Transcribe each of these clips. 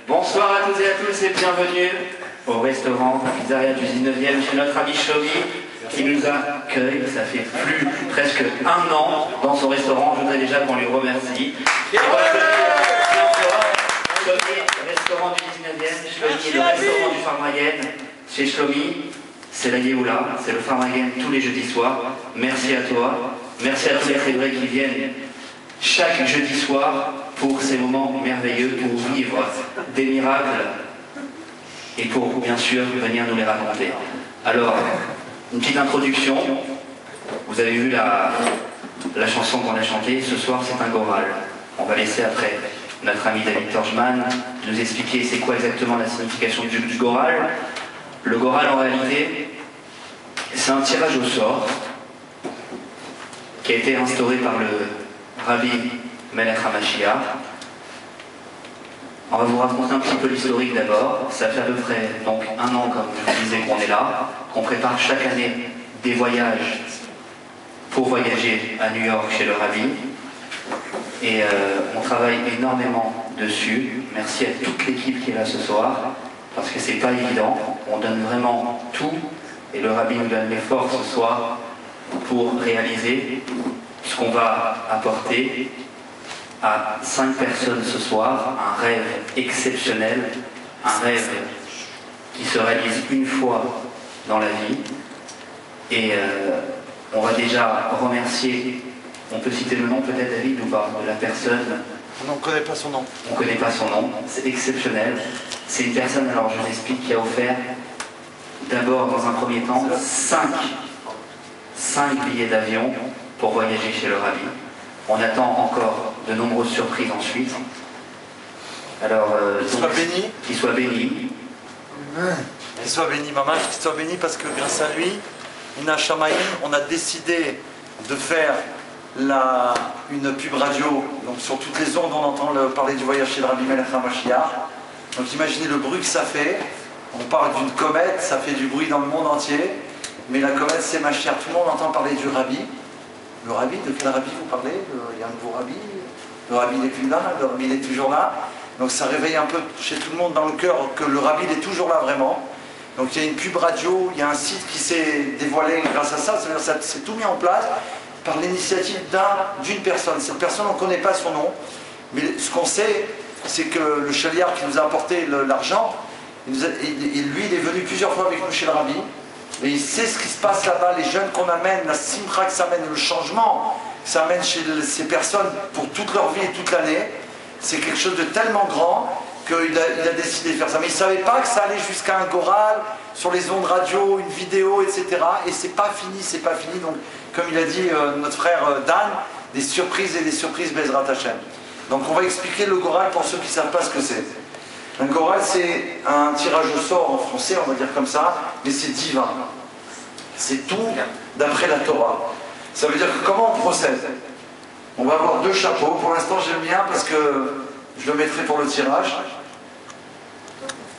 Bonsoir à toutes et à tous et bienvenue au restaurant Pizzeria du 19e chez notre ami Shlomi qui nous accueille. Ça fait presque un an dans son restaurant. Je voudrais déjà qu'on lui remercie. Et voilà, Shlomi, restaurant du 19e, Shlomi, le restaurant du Farmagen. Chez Shlomi, c'est la Géoula, c'est le Farmagen tous les jeudis soirs. Merci à toi. Merci à tous les Hébreux qui viennent chaque jeudi soir pour ces moments merveilleux, pour vivre des miracles et pour bien sûr venir nous les raconter. Alors, une petite introduction. Vous avez vu la chanson qu'on a chantée. Ce soir, c'est un goral. On va laisser après notre ami David Torjman nous expliquer c'est quoi exactement la signification du goral. Le goral, en réalité, c'est un tirage au sort qui a été instauré par le Rabbi Melech HaMashiach. On va vous raconter un petit peu l'historique d'abord. Ça fait à peu près donc un an, comme je vous disais, qu'on est là, qu'on prépare chaque année des voyages pour voyager à New York chez le Rabbi. Et on travaille énormément dessus. Merci à toute l'équipe qui est là ce soir, parce que c'est pas évident. On donne vraiment tout, et le Rabbi nous donne les forces ce soir pour réaliser ce qu'on va apporter à 5 personnes ce soir, un rêve exceptionnel, un rêve qui se réalise une fois dans la vie. Et on va déjà remercier, on peut citer le nom peut-être, David, ou pas, de la personne. On ne connaît pas son nom. On ne connaît pas son nom, c'est exceptionnel. C'est une personne, alors je vous explique, qui a offert d'abord dans un premier temps 5 billets d'avion pour voyager chez le Rabbi. On attend encore de nombreuses surprises ensuite. Alors, qu'il soit béni. Qu'il soit béni. Qu'il soit béni, maman, qu'il soit béni parce que grâce à lui, on a décidé de faire une pub radio. Donc sur toutes les ondes, on entend parler du voyage chez le Rabbi Melech HaMashiach. Donc imaginez le bruit que ça fait. On parle d'une comète, ça fait du bruit dans le monde entier. Mais la comète, c'est Mashiach. Tout le monde entend parler du Rabbi. Le Rabbi, de quel Rabbi vous parlez? Il y a un nouveau Rabbi. Le Rabbi n'est plus là, le Rabbi il est toujours là. Donc ça réveille un peu chez tout le monde dans le cœur que le Rabbi il est toujours là vraiment. Donc il y a une pub radio, il y a un site qui s'est dévoilé grâce à ça. C'est-à-dire ça s'est tout mis en place par l'initiative d'une personne. Cette personne, on ne connaît pas son nom. Mais ce qu'on sait, c'est que le chaliard qui nous a apporté l'argent, lui il est venu plusieurs fois avec nous chez le Rabbi. Et il sait ce qui se passe là-bas, les jeunes qu'on amène, la simcha que ça amène, le changement que ça amène chez ces personnes pour toute leur vie et toute l'année. C'est quelque chose de tellement grand qu'il a décidé de faire ça. Mais il ne savait pas que ça allait jusqu'à un goral, sur les ondes radio, une vidéo, etc. Et c'est pas fini, c'est pas fini. Donc, comme il a dit notre frère Dan, des surprises et des surprises Bezrat Hashem. Donc on va expliquer le goral pour ceux qui ne savent pas ce que c'est. Un goral, c'est un tirage au sort en français, on va dire comme ça, mais c'est divin. C'est tout d'après la Torah. Ça veut dire que comment on procède? On va avoir 2 chapeaux. Pour l'instant, j'ai le mien parce que je le mettrai pour le tirage.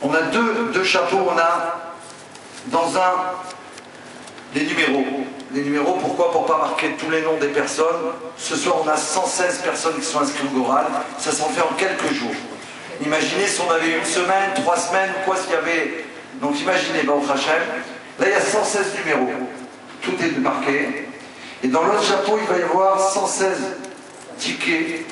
On a deux chapeaux. On a dans un les numéros. Les numéros, pourquoi? Pour ne pas marquer tous les noms des personnes. Ce soir, on a 116 personnes qui sont inscrites au goral. Ça s'en fait en quelques jours. Imaginez si on avait 1 semaine, 3 semaines, quoi s'il y avait... Donc imaginez, Baruch Hashem, là il y a 116 numéros, tout est marqué. Et dans l'autre chapeau, il va y avoir 116 tickets,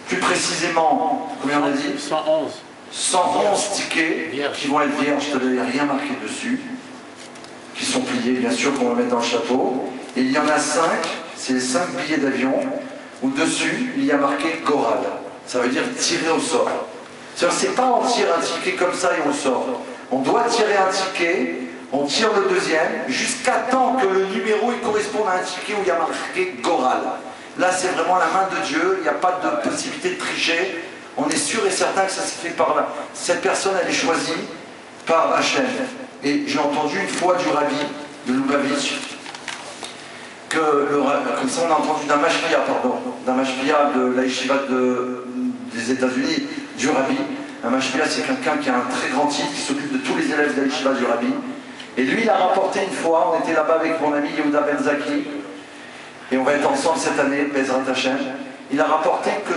plus précisément, combien on a dit? 111. 111 tickets qui vont être vierges, il n'y a rien marqué dessus, qui sont pliés, bien sûr, qu'on va mettre dans le chapeau. Et il y en a 5, c'est les 5 billets d'avion, où dessus, il y a marqué Goral. Ça veut dire tirer au sort. C'est pas on tire un ticket comme ça et on sort. On doit tirer un ticket, on tire le deuxième, jusqu'à temps que le numéro il corresponde à un ticket où il y a marqué Goral. Là c'est vraiment la main de Dieu, il n'y a pas de possibilité de tricher. On est sûr et certain que ça s'est fait par là. Cette personne elle est choisie par Hachem. Et j'ai entendu une fois du Rabbi de Lubavitch, comme ça on a entendu d'un mashpia, de la yeshiva des États-Unis, du Rabbi. Un Mashpia, c'est quelqu'un qui a un très grand titre, qui s'occupe de tous les élèves de l'Yeshiva du Rabbi. Et lui, il a rapporté une fois, on était là-bas avec mon ami Yehuda Benzaki, et on va être ensemble cette année, Bezrat Hashem. Il a rapporté que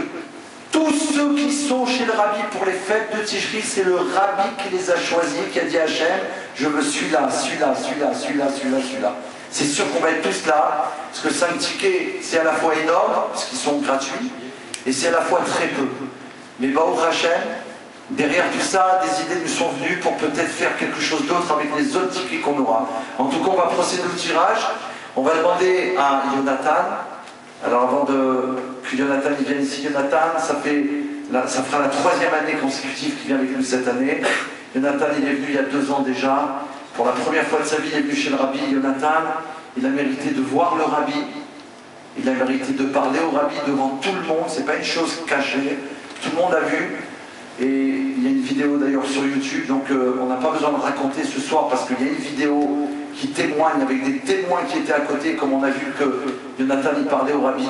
tous ceux qui sont chez le Rabbi pour les fêtes de Tishri, c'est le Rabbi qui les a choisis, qui a dit à Hachem, je veux celui-là, celui-là, celui-là, celui-là, celui-là, celui-là. C'est sûr qu'on va être tous là, parce que 5 tickets, c'est à la fois énorme, parce qu'ils sont gratuits, et c'est à la fois très peu. Mais Baruch Hashem, derrière tout ça, des idées nous sont venues pour peut-être faire quelque chose d'autre avec les autres tickets qu'on aura. En tout cas, on va procéder au tirage. On va demander à Jonathan. Alors avant que Jonathan il vienne ici, Jonathan, ça fera la 3e année consécutive qu'il vient avec nous cette année. Jonathan, il est venu il y a 2 ans déjà. Pour la première fois de sa vie, il est venu chez le Rabbi. Jonathan, il a mérité de voir le Rabbi. Il a mérité de parler au Rabbi devant tout le monde. C'est pas une chose cachée. Tout le monde a vu. Et il y a une vidéo d'ailleurs sur YouTube, donc on n'a pas besoin de raconter ce soir parce qu'il y a une vidéo qui témoigne avec des témoins qui étaient à côté, comme on a vu que Jonathan y parlait au Rabbi.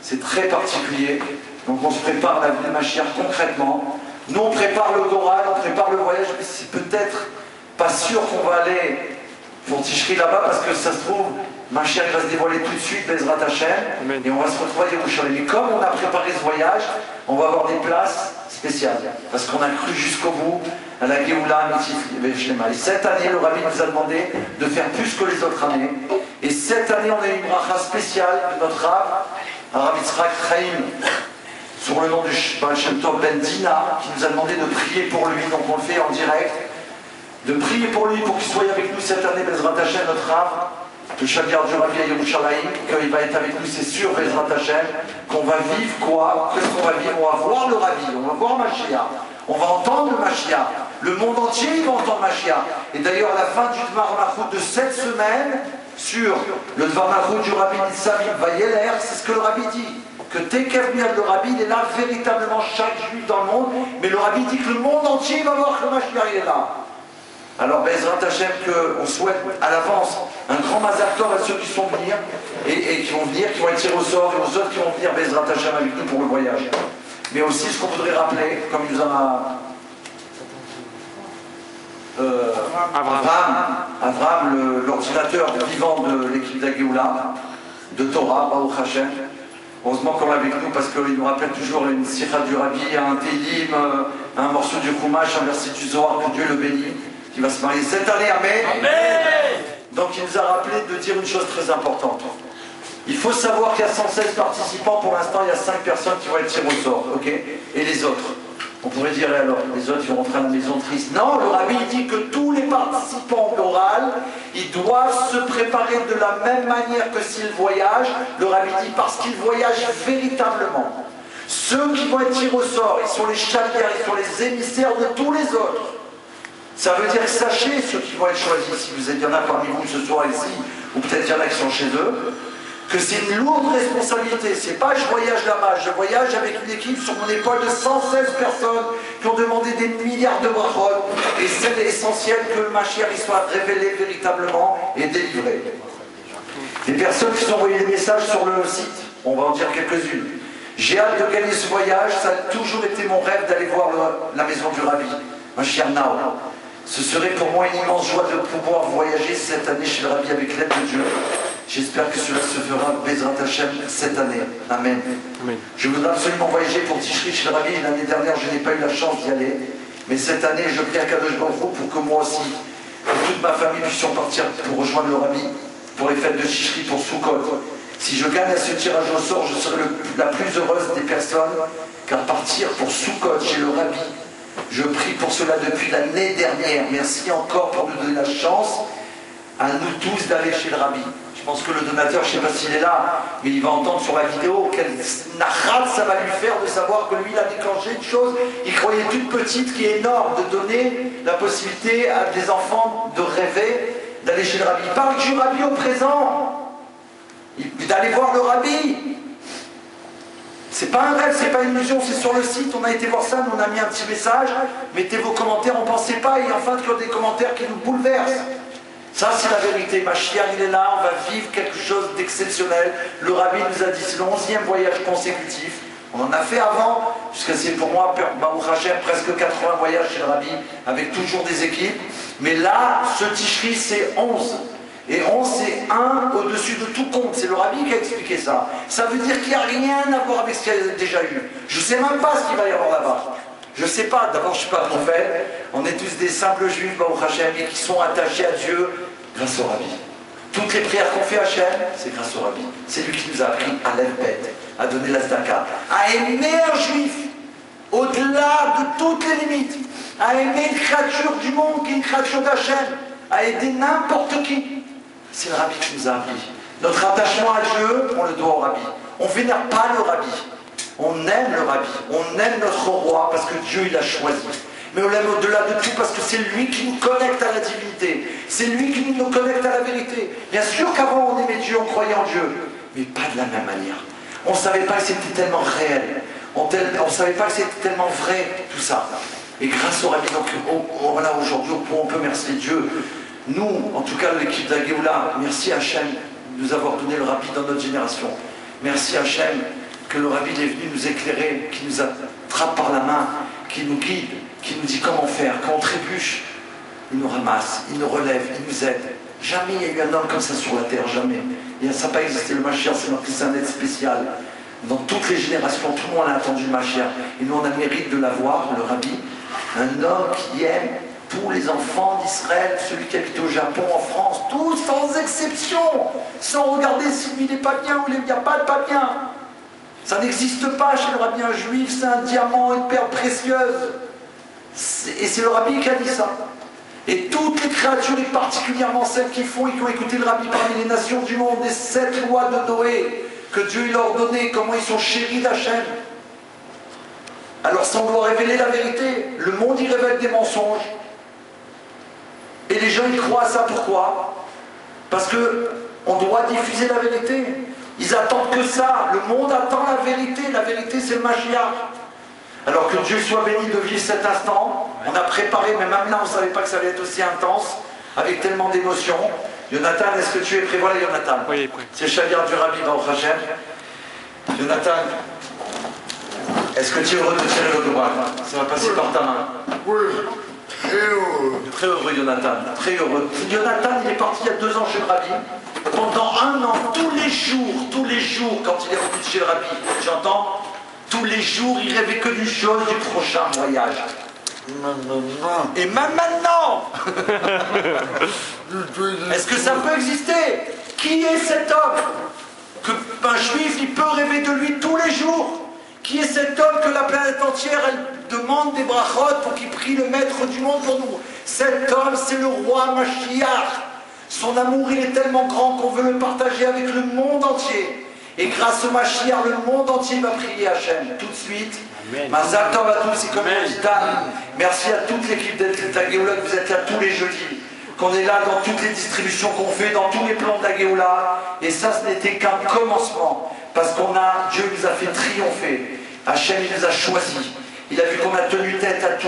C'est très particulier. Donc on se prépare à la vie de Mashiach concrètement. Nous on prépare le Goral, on prépare le voyage, mais c'est peut-être pas sûr qu'on va aller pour Tishri là-bas parce que ça se trouve, Mashiach va se dévoiler tout de suite, Bezrat Hashem, et on va se retrouver à Yerushalayim. Mais comme on a préparé ce voyage, on va avoir des places spéciales parce qu'on a cru jusqu'au bout à la Géoula Mitzif Veshlema. Et cette année, le Rabbi nous a demandé de faire plus que les autres années. Et cette année, on a eu une bracha spéciale de notre Rav, Rav Yitzhak Chaim, sur le nom du Baal Shem Tov Ben Dina, qui nous a demandé de prier pour lui. Donc on le fait en direct. De prier pour lui, pour qu'il soit avec nous cette année, Bezrat Hashem, notre Rav, le Shagar du Rabbi à Yerushalayim, qu'il va être avec nous, c'est sûr, Bezrat Hashem, qu'on va vivre quoi? Qu'est-ce qu'on va vivre? On va voir le Rabbi, on va voir Mashiach, on va entendre le Mashiach, le monde entier il va entendre Mashiach. Et d'ailleurs, à la fin du Dvar Malchut de cette semaine, sur le Dvar Malchut du Rabbi Nitzav Vayeler, c'est ce que le Rabbi dit. Que Tekev Miad, le Rabbi, il est là véritablement chaque juif dans le monde, mais le Rabbi dit que le monde entier va voir que le Mashiach il est là. Alors, Bezrat Hashem, qu'on souhaite à l'avance un grand mazal tov à ceux qui sont venir et qui vont venir, qui vont être tirés au sort, et aux autres qui vont venir Bezrat Hashem avec nous pour le voyage. Mais aussi, ce qu'on voudrait rappeler, comme il nous a Avraham, l'ordinateur vivant de l'équipe d'Agéoula, de Torah, Baruch Hashem. Heureusement qu'on l'a avec nous parce qu'il nous rappelle toujours une sira du Rabbi, un télim, un morceau du Chumash, un verset du Zohar, que Dieu le bénit, qui va se marier cette année, amen. Amen. Donc il nous a rappelé de dire une chose très importante. Il faut savoir qu'il y a 116 participants, pour l'instant il y a 5 personnes qui vont être tirées au sort, ok? Et les autres? On pourrait dire, alors, les autres ils vont rentrer à la maison triste. Non, le Rabbi dit que tous les participants d'oral, ils doivent se préparer de la même manière que s'ils voyagent. Le Rabbi dit parce qu'ils voyagent véritablement. Ceux qui vont être tirés au sort, ils sont les chalières, ils sont les émissaires de tous les autres. Ça veut dire, sachez ceux qui vont être choisis, si vous êtes, il y en a parmi vous ce soir ici, ou peut-être il y en a qui sont chez eux, que c'est une lourde responsabilité. C'est pas je voyage là-bas, je voyage avec une équipe sur mon épaule de 116 personnes qui ont demandé des milliards de brachot. Et c'est essentiel que le Mashiach soit révélé véritablement et délivré. Les personnes qui ont envoyé des messages sur le site, on va en dire quelques-unes. J'ai hâte de gagner ce voyage, ça a toujours été mon rêve d'aller voir la maison du Rabbi, Mashiach Nao. Ce serait pour moi une immense joie de pouvoir voyager cette année chez le Rabbi avec l'aide de Dieu. J'espère que cela se fera Bezrat Hashem cette année. Amen. Amen. Je voudrais absolument voyager pour Tishri chez le Rabbi. L'année dernière, je n'ai pas eu la chance d'y aller. Mais cette année, je prie à Kadosh Baruch Hu pour que moi aussi, et toute ma famille puissions partir pour rejoindre le Rabbi pour les fêtes de Tishri, pour Sukkot. Si je gagne à ce tirage au sort, je serai la plus heureuse des personnes. Car partir pour Sukkot chez le Rabbi, je prie pour cela depuis l'année dernière. Merci encore pour nous donner la chance à nous tous d'aller chez le Rabbi. Je pense que le donateur, je ne sais pas s'il est là, mais il va entendre sur la vidéo quelle nachat ça va lui faire de savoir que lui, il a déclenché une chose, il croyait toute petite, qui est énorme, de donner la possibilité à des enfants de rêver, d'aller chez le Rabbi. Il parle du Rabbi au présent, d'aller voir le Rabbi. C'est pas un rêve, c'est pas une illusion, c'est sur le site, on a été voir ça, nous on a mis un petit message, mettez vos commentaires, on ne pensait pas, et enfin qu'il y a des commentaires qui nous bouleversent. Ça c'est la vérité, Mashiach il est là, on va vivre quelque chose d'exceptionnel. Le Rabbi nous a dit, c'est le 11e voyage consécutif, On en a fait avant, puisque c'est pour moi, Baruch Hashem, presque 80 voyages chez le Rabbi, avec toujours des équipes. Mais là, ce Tishri, c'est 11. Et 11, c'est 1 au-dessus de tout compte. C'est le Rabbi qui a expliqué ça. Ça veut dire qu'il n'y a rien à voir avec ce qu'il y a déjà eu. Je ne sais même pas ce qu'il va y avoir là-bas. Je ne sais pas. D'abord, je ne suis pas prophète. On est tous des simples juifs, Baruch Hashem, et qui sont attachés à Dieu grâce au Rabbi. Toutes les prières qu'on fait à Hachem, c'est grâce au Rabbi. C'est lui qui nous a appris à l'Elbet, à donner la Zdaka, à aimer un juif au-delà de toutes les limites, à aimer une créature du monde qui est une créature d'Hachem, à aider n'importe qui. C'est le Rabbi qui nous a appris. Notre attachement à Dieu, on le doit au Rabbi. On ne vénère pas le Rabbi. On aime le Rabbi. On aime notre roi parce que Dieu il l'a choisi. Mais on l'aime au-delà de tout parce que c'est lui qui nous connecte à la divinité. C'est lui qui nous connecte à la vérité. Bien sûr qu'avant on aimait Dieu, on croyait en Dieu, mais pas de la même manière. On ne savait pas que c'était tellement réel. On ne savait pas que c'était tellement vrai, tout ça. Et grâce au Rabbi, donc voilà, aujourd'hui on peut remercier Dieu. Nous, en tout cas l'équipe d'Agéoula, merci Hachem de nous avoir donné le Rabbi dans notre génération. Merci Hachem que le Rabbi est venu nous éclairer, qui nous attrape par la main, qui nous guide, qui nous dit comment faire. Quand on trébuche, il nous ramasse, il nous relève, il nous aide. Jamais il y a eu un homme comme ça sur la terre, jamais. Et ça n'a pas existé, le Mashiach, c'est un aide spécial. Dans toutes les générations, tout le monde a attendu le Mashiach. Et nous, on a le mérite de l'avoir, le Rabbi. Un homme qui aime tous les enfants d'Israël, celui qui habite au Japon, en France, tous sans exception, sans regarder si lui n'est pas bien ou il n'y a pas de pas bien. Ça n'existe pas chez le Rabbi, un juif, c'est un diamant, une perle précieuse. Et c'est le Rabbi qui a dit ça. Et toutes les créatures, et particulièrement celles qui ont écouté le Rabbi parmi les nations du monde, les 7 lois de Noé, que Dieu leur a donné, comment ils sont chéris d'Hachem. Alors ça, on doit révéler la vérité. Le monde, il révèle des mensonges. Et les gens, ils croient à ça. Pourquoi? Parce qu'on doit diffuser la vérité. Ils attendent que ça. Le monde attend la vérité. La vérité, c'est le Mashiach. Alors que Dieu soit béni de vivre cet instant. On a préparé, mais même là, on ne savait pas que ça allait être aussi intense, avec tellement d'émotions. Jonathan, est-ce que tu es prêt? Voilà Jonathan. Oui, prêt. C'est Chaviar du Rabbi Baruch Hashem. Jonathan, est-ce que tu es heureux de tirer le droit? Ça va passer par ta main. Oui. Très heureux. Très heureux, Jonathan. Très heureux. Jonathan, il est parti il y a 2 ans chez le Rabbi. Pendant 1 an, tous les jours, quand il est revenu chez le Rabbi, j'entends, tous les jours, il rêvait que d'une chose, du prochain voyage. Et même maintenant. Est-ce que ça peut exister? Qui est cet homme? Qu'un juif, il peut rêver de lui tous les jours. Qui est cet homme que la planète entière, elle demande des brachot pour qu'il prie le maître du monde pour nous? Cet homme, c'est le roi Mashiach. Son amour, il est tellement grand qu'on veut le partager avec le monde entier. Et grâce au Mashiach, le monde entier va prier Hachem. Tout de suite. Mazal Tov à tous, c'est comme on dit. Merci à toute l'équipe d'Agéoula que vous êtes là tous les jeudis. Qu'on est là dans toutes les distributions qu'on fait, dans tous les plans d'Agéoula. Et ça, ce n'était qu'un commencement. Parce Dieu nous a fait triompher. Hachem, il nous a choisis. Il a vu qu'on a tenu tête à tout.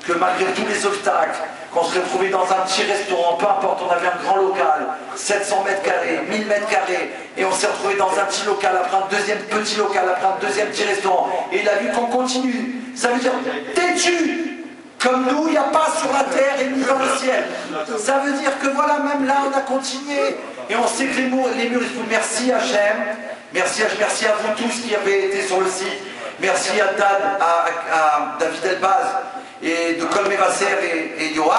Que malgré tous les obstacles, qu'on se retrouvait dans un petit restaurant, peu importe, on avait un grand local, 700 mètres carrés, 1000 mètres carrés, et on s'est retrouvé dans un petit local, après un deuxième petit local, après un deuxième petit restaurant, et il a vu qu'on continue. Ça veut dire, têtu, comme nous, il n'y a pas sur la terre et ni dans le ciel. Ça veut dire que voilà, même là, on a continué, et on sait que les murs, merci Hachem, merci à vous tous qui avez été sur le site, merci à David Elbaz, et de Kol Mevasser et Johan.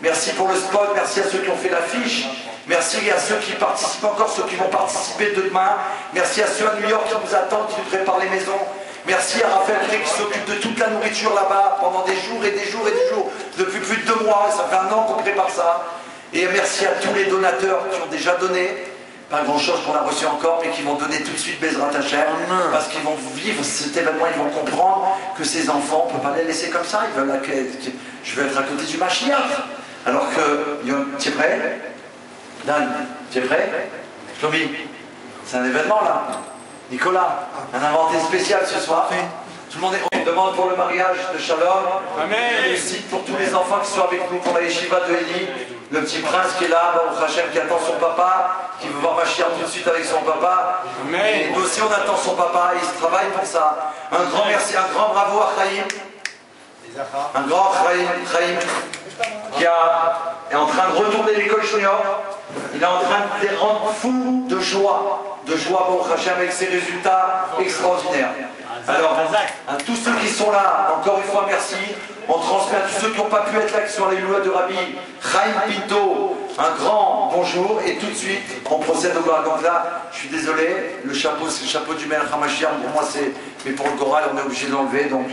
Merci pour le spot, merci à ceux qui ont fait l'affiche, merci à ceux qui participent encore, ceux qui vont participer demain, merci à ceux à New York qui nous attendent, qui nous préparent les maisons, merci à Raphaël Gré qui s'occupe de toute la nourriture là-bas pendant des jours et des jours et des jours, depuis plus de 2 mois, ça fait 1 an qu'on prépare ça. Et merci à tous les donateurs qui ont déjà donné. Pas grand chose qu'on a reçu encore, mais qui vont donner tout de suite Bezrat Hachem, parce qu'ils vont vivre cet événement, ils vont comprendre que ces enfants, on ne peut pas les laisser comme ça, ils veulent je veux être à côté du Mashiach. Alors que, tu es prêt? Dan, tu es prêt? Shlomi, c'est un événement là. Nicolas, un inventé spécial ce soir. Tout le monde on demande pour le mariage de Shalom. Amen. Réussite pour tous les enfants qui sont avec nous pour la yeshiva de Eli. le petit prince qui est là, Baruch Hashem, qui attend son papa, qui veut voir Mashiach tout de suite avec son papa. Et nous aussi on attend son papa, et il se travaille pour ça. Un grand merci, un grand bravo à Chaim. Un grand Chaim qui est en train de retourner l'école junior. Il est en train de les rendre fous de joie Baruch Hashem, avec ses résultats extraordinaires. Alors, à tous ceux qui sont là, encore une fois merci. On transmet à tous ceux qui n'ont pas pu être là, qui sont à l'Éloua de Rabbi Chaim Pinto, un grand bonjour. Et tout de suite, on procède au Goral. Donc là, je suis désolé, le chapeau, c'est le chapeau du Melech HaMashiach. Pour moi, c'est. Mais pour le Goral, on est obligé de l'enlever. Donc,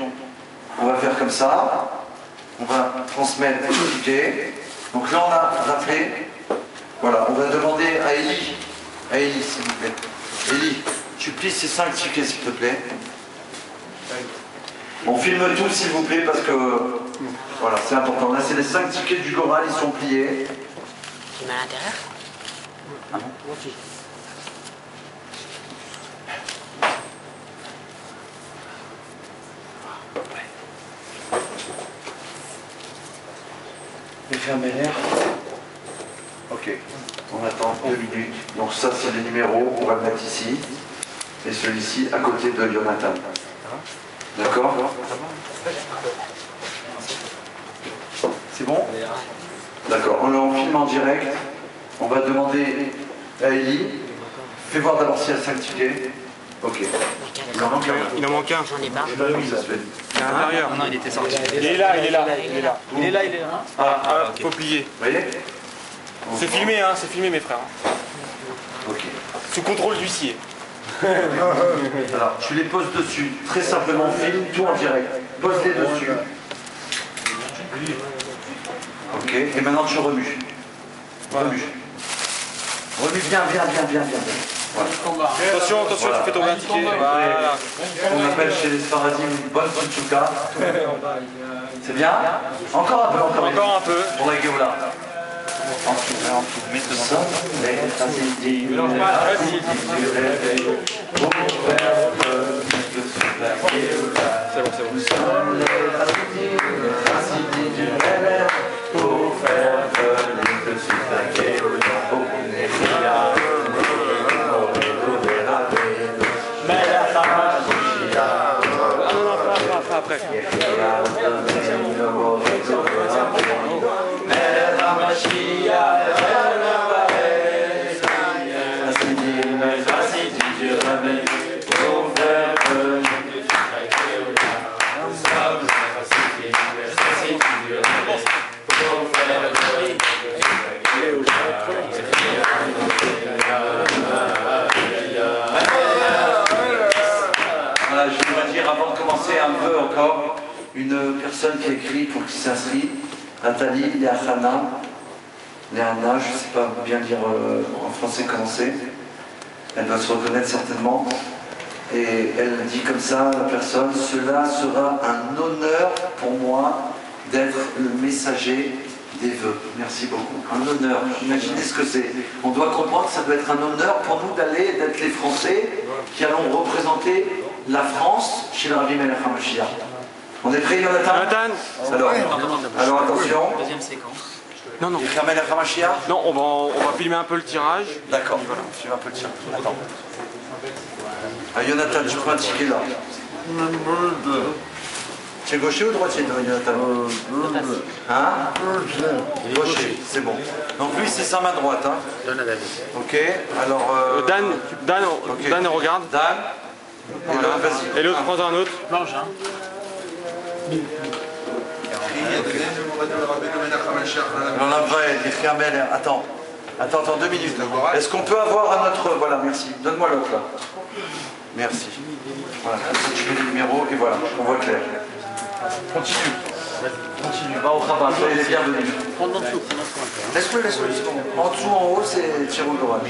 on va faire comme ça. On va transmettre le ticket. Donc là, on a rappelé. Voilà, on va demander à Eli. À Eli, s'il vous plaît. Eli, tu plies ces 5 tickets, s'il te plaît. On filme tout s'il vous plaît parce que voilà, c'est important. Là c'est les 5 tickets du Goral, ils sont pliés. Tu mets à l'intérieur? Ah bon? Les fermer l'air. Ok, on attend 2 minutes. Donc ça c'est les numéros, on va le mettre ici. Et celui-ci à côté de Jonathan. D'accord? C'est bon? D'accord, on est en film en direct. On va demander à Eli. Fais voir d'abord s'il y a 5 tickets. Ok. Il en manque un. Il en manque un. J'en ai pas. Oui, ça se fait. Il est à l'intérieur. Non, il était sorti. Il est là, il est là. Il est là. Ah, faut plier. Vous voyez? C'est filmé, hein, c'est filmé, mes frères. Ok. Sous contrôle d'huissier. Alors, tu les poses dessus. Très simplement, filme tout en direct. Pose-les dessus. Ok, et maintenant tu remues. Remue. Remue bien. Voilà. Attention, Voilà. tu fais tomber un ticket. Voilà. On appelle chez les Sfaradim une bonne tchouka. C'est bien? Encore un peu. Encore un peu. Pour la Géoula. En tout. Mets ça. Mélange pas, vas-y. C'est bon. Après. Voilà, je voudrais dire avant de commencer un peu encore, une personne qui a écrit pour qui s'inscrit, Nathalie Léachana, je ne sais pas bien dire en français comment c'est, elle doit se reconnaître certainement, et elle dit comme ça, la personne, cela sera un honneur pour moi d'être le messager des vœux. Merci beaucoup. Un honneur. Imaginez ce que c'est. On doit comprendre que ça doit être un honneur pour nous d'aller, d'être les Français qui allons représenter la France chez le Rabbi Melech HaMashiach. On est prêts, Jonathan? Alors attention. Deuxième séquence. Non. Rabbi Melech HaMashiach. Non, on va filmer un peu le tirage. D'accord. Voilà, on suit un peu le tir. Attends. Ah, Jonathan, tu prends un ticket là. Tu es gaucher ou droitier, Jonathan? Hein? Gaucher, c'est bon. Donc lui, c'est sa main droite. Hein? Donne à David. Ok, alors... Dan, regarde. Dan. Et l'autre, vas-y. Et l'autre, prends un autre. Planche, hein. Alors la vraie, les frères Meller. Attends, 2 minutes. Est-ce qu'on peut avoir un autre... Voilà, merci. Donne-moi l'autre là. Merci. Voilà, comme ça, tu mets les numéros et voilà, on voit clair. Continue. Va au rabat, soyez les bienvenus. Prends en dessous. Laisse-le, c'est bon. En dessous, en haut, c'est Thierry Goral.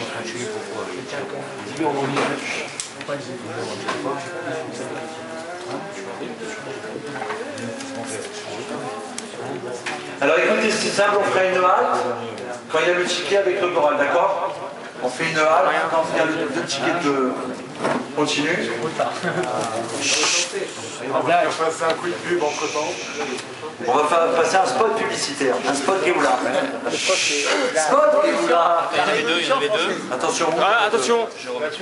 Alors écoutez, c'est simple, on fera une halte quand il y a le ticket avec le Goral, d'accord? On fait une halte quand il y a le ticket de Continue. On va passer un coup de pub entre temps. On va passer un spot publicitaire, un spot Géoula. Spot Géoula. Il y en avait deux, il y en avait deux. Attention. Ah, attention.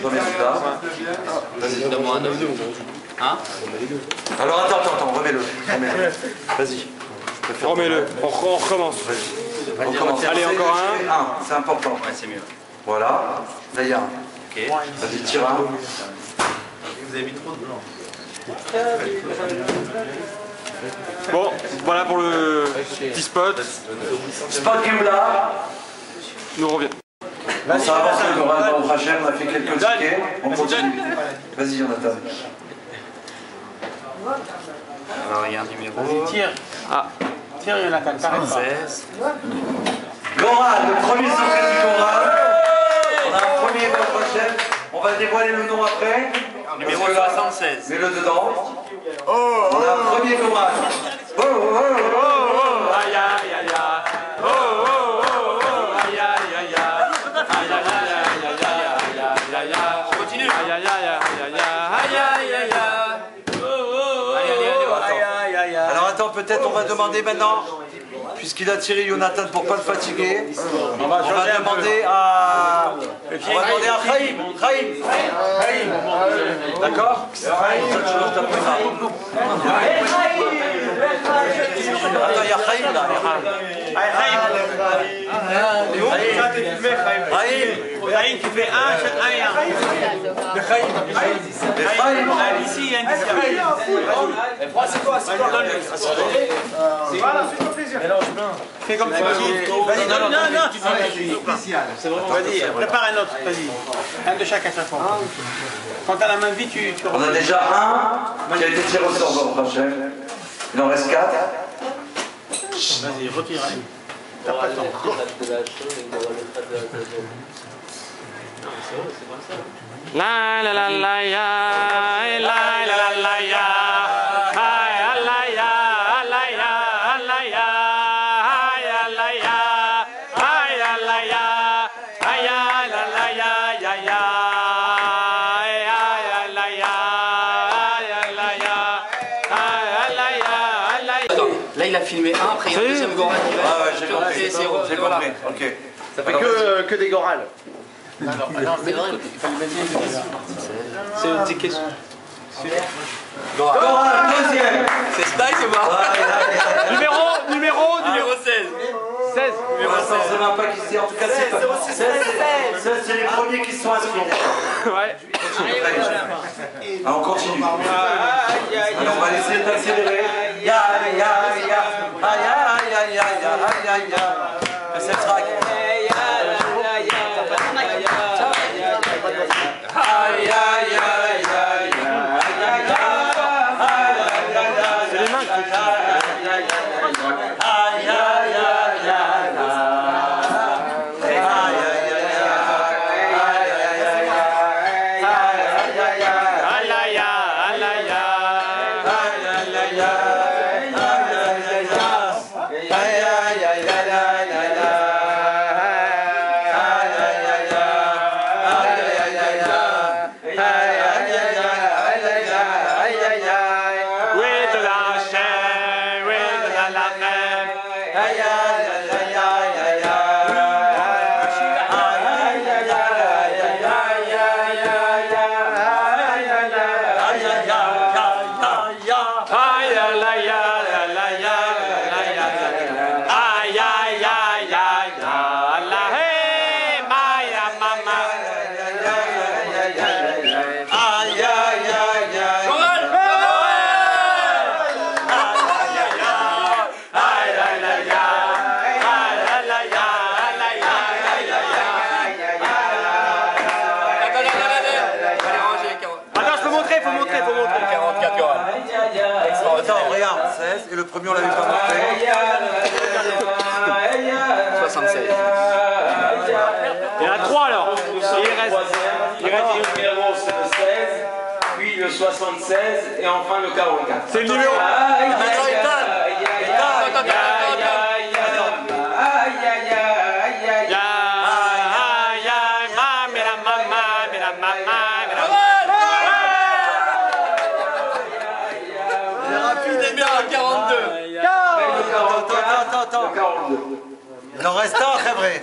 Remets celui-là. Vas-y. Donne-moi un autre. Hein? Alors attends, remets-le. Vas-y. Remets-le. On recommence. On commence. Allez, encore un. C'est important. Ouais, c'est mieux. Voilà. Là, il y a un. Ok. Vas-y, tire un. Vous avez mis trop de blanc. Bon, voilà pour le petit spot. Spot Géoula. Nous revient. Bon, ça avance le Goran au Rachel, on a fait quelques tickets. On continue. Vas-y, Jonathan. Alors, il y a un numéro. Tire. Ah. Tire, Jonathan, t'arrêtes pas. 16. Goran, le premier secret du Goran. On a un premier pour le prochain. On va dévoiler le nom après. Numéro Parce que là, 76. mets-le dedans. On a un premier Goran. Oh, oh, oh, oh, oh. Aïe, aïe, aïe, aïe. Oh, oh, oh, oh. Aïe, aïe, aïe, aïe. Aïe, aïe, aïe, aïe, aïe, aïe, aïe. Je continue. Aïe, aïe, aïe, aïe, aïe, aïe, aïe, aïe. Alors attends, peut-être on va demander maintenant, puisqu'il a tiré Jonathan pour pas le fatiguer, on va demander à Khaïm. D'accord? Attends, il y a Khaïm là. Khaïm, tu fais un, chaque un et un. Ici, il y a une question. C'est quoi? Fais comme tu veux. Vas-y, non, tu fais spécial. Vas-y, prépare un autre, vas-y. Un de chaque à chaque fois. Quand t'as la main vide, tu On a déjà un qui a été tiré au sort, Rachel. Il en reste 4. Vas-y, retire. T'as pas le temps. La la la la ya, la la la la ya, ay la ya, la ya, la ya, ay la ya, ay la ya, ay la la ya, ya ya, ay la ya, ay la ya, ay la ya, la ya. Attends, là il a filmé un, après il y a un deuxième Goran qui va. Ah ouais, j'ai compris. J'ai compris. Ok. Ça fait que des gorales. C'est une petite question. Goran, deuxième. C'est Spice ou pas? Numéro 16. Pour l'instant, on ne sait même pas qui c'est. En tout cas, c'est les premiers qui se sont inscrits. Ouais. Ah, on continue. Alors, on va essayer d'accélérer. Ya, ya, ya. Aïe, aïe, aïe, aïe, aïe, aïe, aïe. C'est le track. Aïe, aïe, aïe, aïe, C'est les mains qui Attends, regarde, 16, et le premier on l'avait pas montré. 76. Il y en a 3 alors. Il reste le numéro 16, puis le 76 et enfin le 44. C'est le numéro. Attends. Il en reste un, Khébré.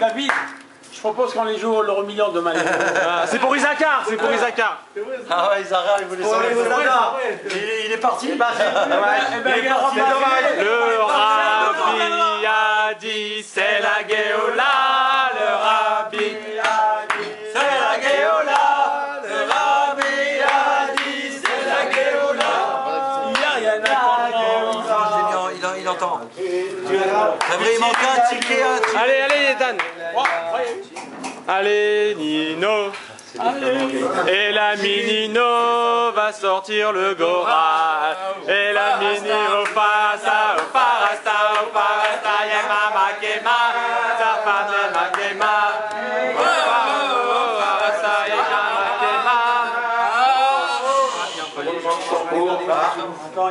David, je propose qu'on les joue au l'euro million demain. C'est pour Isakar, c'est pour Isakar. Ah ouais, Isakar, il voulait sauver. Il est parti. Le Rabbi a dit c'est la Géoula, le Rabbi a dit c'est la Géoula, le Rabbi a dit c'est la Géoula. Il entend. Khébré, il manque un ticket. Allez, Dan. Allez, Nino. Et la Nino va sortir le Gora. Et la Nino passa au parasta, yema makema, zarfate makema.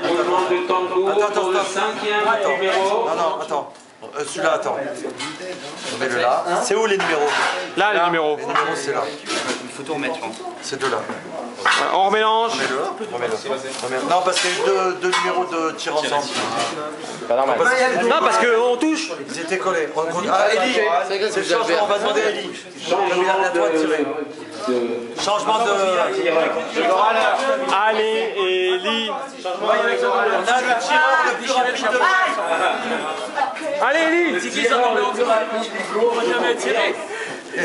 Mouvement de tambour pour le 5e numéro. Non, attends. Celui-là, attends. On met le là. C'est où les numéros? Là, les numéros. Les numéros, c'est là. Il faut tout remettre, je pense. C'est deux là. On remélange. Remets-le. Non, parce qu'il y a eu deux numéros de tir ensemble. Pas normal. Non, parce qu'on touche. Ils étaient collés. Ah, Eli, c'est le changement. On va demander à Eli. Changement de... Allez, Eli. On a le tireur le plus rapide de Allez, Eli.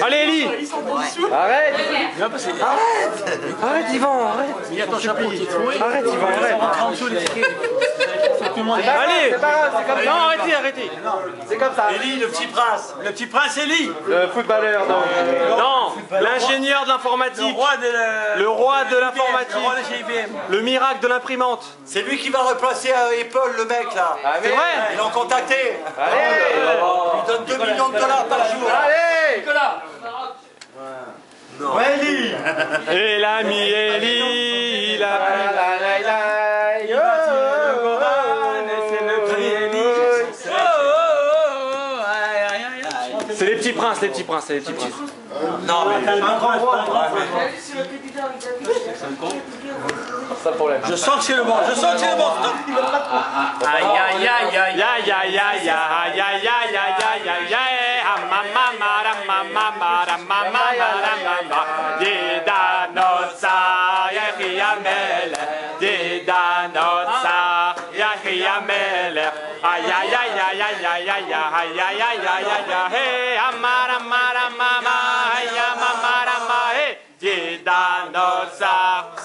Allez, Eli. Arrête, Yvan, arrête. Arrête, Yvan, arrête. Allez. Non, arrêtez. C'est comme ça. Eli, le petit prince. Le petit prince Eli. Le footballeur, non. Non, l'ingénieur de l'informatique. Le roi de l'informatique. Le miracle de l'imprimante. C'est lui qui va replacer à Apple, le mec là. C'est vrai. Ils l'ont contacté. Allez. Il donne 2 millions de dollars par jour. Allez. Ouais, Eli. Et l'ami Eli, il a pris C'est les petits princes, les petits princes. Non, mais Je sens que c'est le bon. Stop.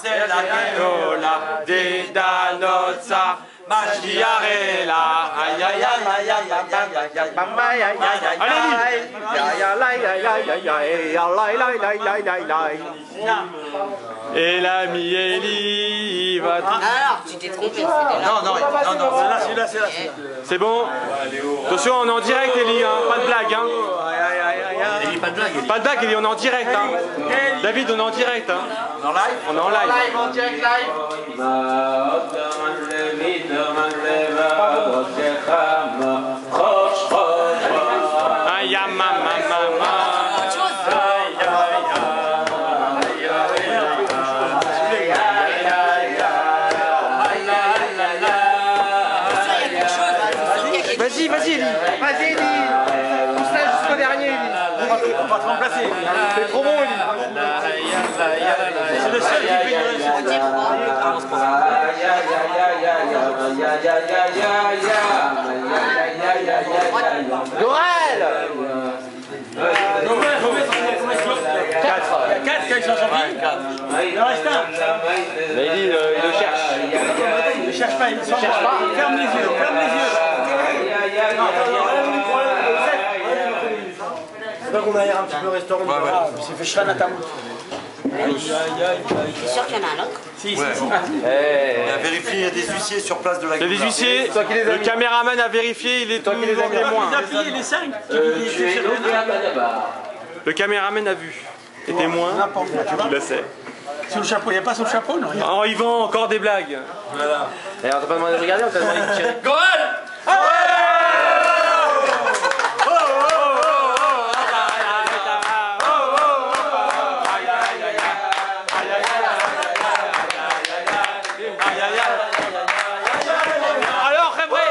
c'est la Géoula, Didanotsa, Mashiarela, aïe aïe aïe aïe aïe aïe. Et l'ami Eli va... Alors, tu t'es trompé, c'était là. non, Celui-là. C'est bon. Attention, on est en direct, Eli, hein. Pas de blague, hein. Eli, pas de blague, Eli. Pas de blague, Eli, on est en direct, hein. David, on est en direct, hein. en live. On est en live. En direct live. Aïe, maman. Autre chose. Vas-y, Eli. Vas-y, Eli. Pousse là jusqu'au dernier, Eli. On va te remplacer. C'est trop bon, Eli. C'est le seul qui fait une Gorel. 4 qui sont sortis. Il en reste un. Mais il le cherche. Il ne cherche pas, il ne cherche pas. Ferme les yeux, ferme les yeux. C'est pas qu'on aille un petit peu au restaurant. C'est fait Shana Tamout. Je suis sûr qu'il y en a un autre. Si, si, Ouais. si. Il a vérifié, il y a des huissiers sur place de la Il y a des Gouda. huissiers, le caméraman a vérifié, il est toujours témoin. Il a plié les 5. Le caméraman a vu. Et témoin, il le sait. Sous le chapeau, il n'y a pas sous le chapeau, non? Oh Yvan, encore des blagues. Voilà. Et on t'a pas demandé de regarder, on t'a demandé de tirer. Alors, Rébré.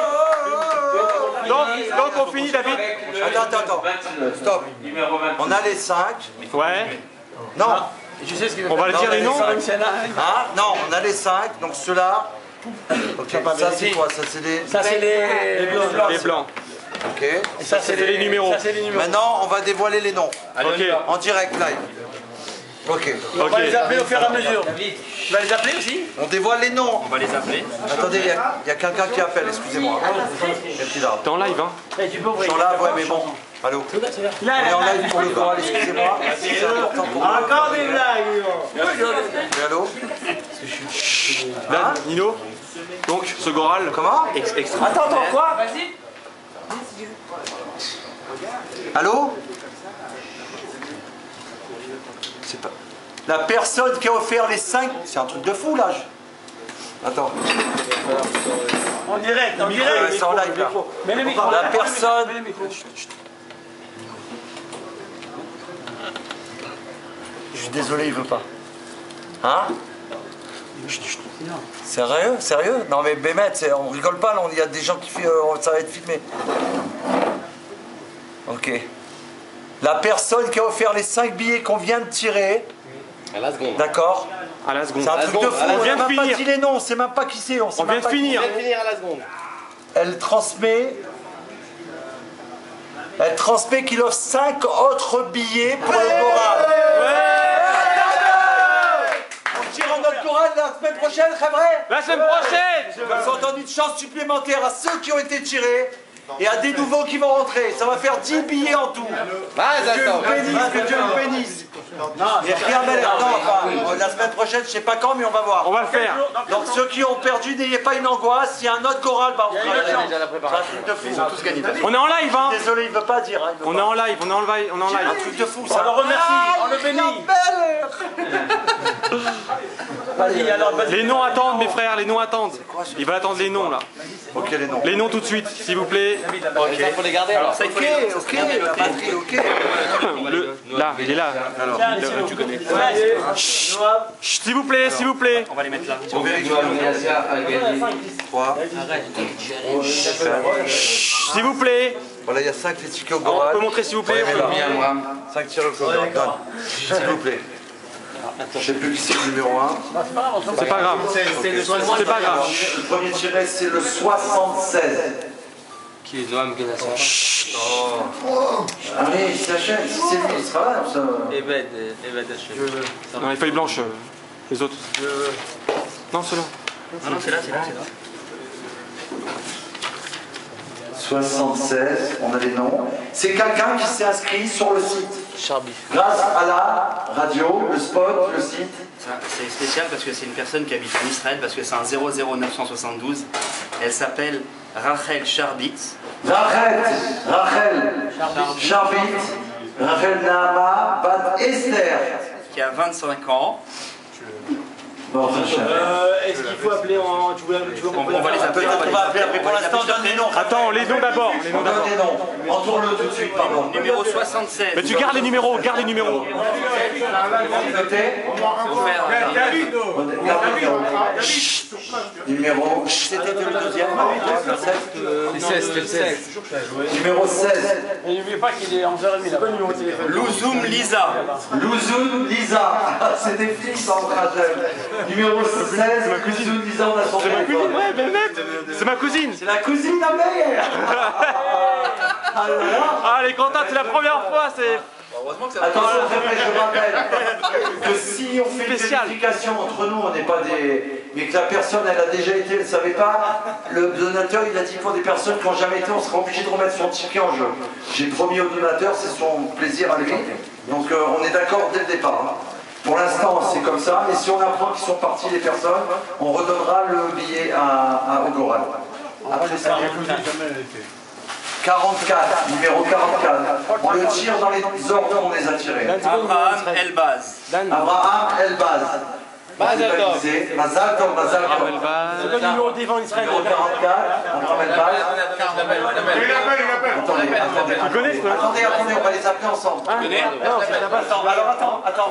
Donc on finit, David. Attends. Stop. Numéro 26. On a les 5. Ouais. Non. Je sais ce qu'il veut On va le dire les noms. Ah, non, on a les 5. Donc ceux-là. Ok, ça c'est quoi? Ça c'est des. Ça, c'est les blancs. Les blancs. Ok. Et ça, c'est les numéros. Ça, c'est les numéros. Maintenant, on va dévoiler les noms. Ok. En direct, live. Ok. On va les Ok. appeler au fur et à mesure. Tu vas les appeler aussi? On dévoile les noms. On va les appeler. Attendez, il y a quelqu'un qui appelle, excusez-moi. Qui est là? T'es en live, hein. Tu peux Ils sont là, ouais, mais bon. Allô? On est en live pour le choral, excusez-moi. C'est important pour moi. Encore des blagues, Oui, allô? Dan, Nino. Donc, ce Goral. Comment? Attends, quoi? Allô? C'est pas... La personne qui a offert les 5... C'est un truc de fou, là. Attends. En direct, en Ouais, direct. c'est en live, là. Mets le micro. La personne... Je suis désolé, il veut pas. Hein? Sérieux? Sérieux? Non mais Bémet, on rigole pas, là, il y a des gens qui ça va être filmé. Ok. La personne qui a offert les 5 billets qu'on vient de tirer, À la seconde. d'accord? À la seconde. C'est un truc de fou, on vient de même pas finir. dit les noms, on sait même pas qui c'est. On vient de finir. Finir à la seconde. Elle transmet qu'il offre 5 autres billets pour le Goral. On tire en notre Goral la semaine prochaine, c'est vrai? La semaine prochaine. Ils ont entendu une chance supplémentaire à ceux qui ont été tirés et à des nouveaux qui vont rentrer. Ça va faire 10 billets en tout. Que Dieu vous bénisse, que Dieu vous bénisse. Et rien la semaine prochaine, je sais pas quand, mais on va voir. On va le faire. Donc ceux qui ont perdu, n'ayez pas une angoisse. S'il y a un autre Goral, bah on fera déjà la c'est un préparation. truc de fou. Ils ont tous gagné. On est en live, hein. Désolé, il veut pas dire. Hein, On est en live, on est en live, on est en un live. truc de fou On ça. le remercie, on le bénit. Vas-y, alors, vas-y. Les noms attendent, mes frères, les noms attendent. Il va attendre les noms, là. Ok, les noms. Les noms tout de suite, s'il vous plaît. Il faut les garder alors. Ça, il faut Ok, les ok, la batterie, ok. Là, il est là. tu connais. Chut, s'il vous plaît, s'il vous plaît. On va les mettre là. On vérifie. 3. S'il vous plaît. Voilà, il y a 5 les tickets au On Goral. peut montrer, s'il vous plaît. 5 tirs au Goral. Donne. S'il vous plaît. Je sais plus qui c'est le numéro 1. C'est pas grave. C'est pas grave. Le premier tiré, c'est le 76. Qui est Noam Genassia. Allez, il s'achète. Si c'est lui, il sera là. Ça... Non, les feuilles blanches, les autres. Non, ceux-là. Non, c'est là, c'est là, c'est là. 76, on a les noms. C'est quelqu'un qui s'est inscrit sur le site. Charby. Grâce à la radio, le spot, le site. C'est spécial parce que c'est une personne qui habite en Israël, parce que c'est un 00972. Elle s'appelle Rachel Sharbitz. Rachel Sharbit, Rachel Nahama, Bat Esther. Qui a 25 ans. Bon, Est-ce qu'il faut appeler en. Tu veux On va les appeler. on va appeler après. Pour l'instant, on donne les noms. Attends, les noms d'abord. Les noms On donne d'abord. les noms. Entoure-le tout de suite, pardon. Numéro 76. Mais tu gardes les numéros, garde les numéros. Numéro. C'était le deuxième. C'était le 16. Numéro 16. Et n'oubliez pas qu'il est 11h30 là-bas. Numéro de téléphone. Louzoum Lisa. Louzoun Lisa. C'était fini dans le Rachel. Numéro 16. Louzoun Lisa, on a son C'est ma cousine, téléphone. ouais, Bémet. C'est ma cousine. C'est la cousine à mère. Ah, elle est contente, c'est la première fois, c'est... Attention, je rappelle que si on fait une vérification entre nous, on n'est pas des... Mais que la personne, elle a déjà été, elle ne savait pas, le donateur, il a dit pour des personnes qui n'ont jamais été, on sera obligé de remettre son ticket en jeu. J'ai promis au donateur, c'est son plaisir à lui. Donc on est d'accord dès le départ. Hein. Pour l'instant, c'est comme ça, mais si on apprend qu'ils sont partis les personnes, on redonnera le billet au Goral. Après ça, 44, numéro 44. On le tire dans les ordres où on les a tirés. Abraham Elbaz. Abraham Elbaz. Mazal Tov. Mazal Tov, Mazal Tov. C'est le numéro d'Ivan Israël. Numéro 44, Abraham Elbaz. Attendez, on va les appeler ensemble. Non, attends.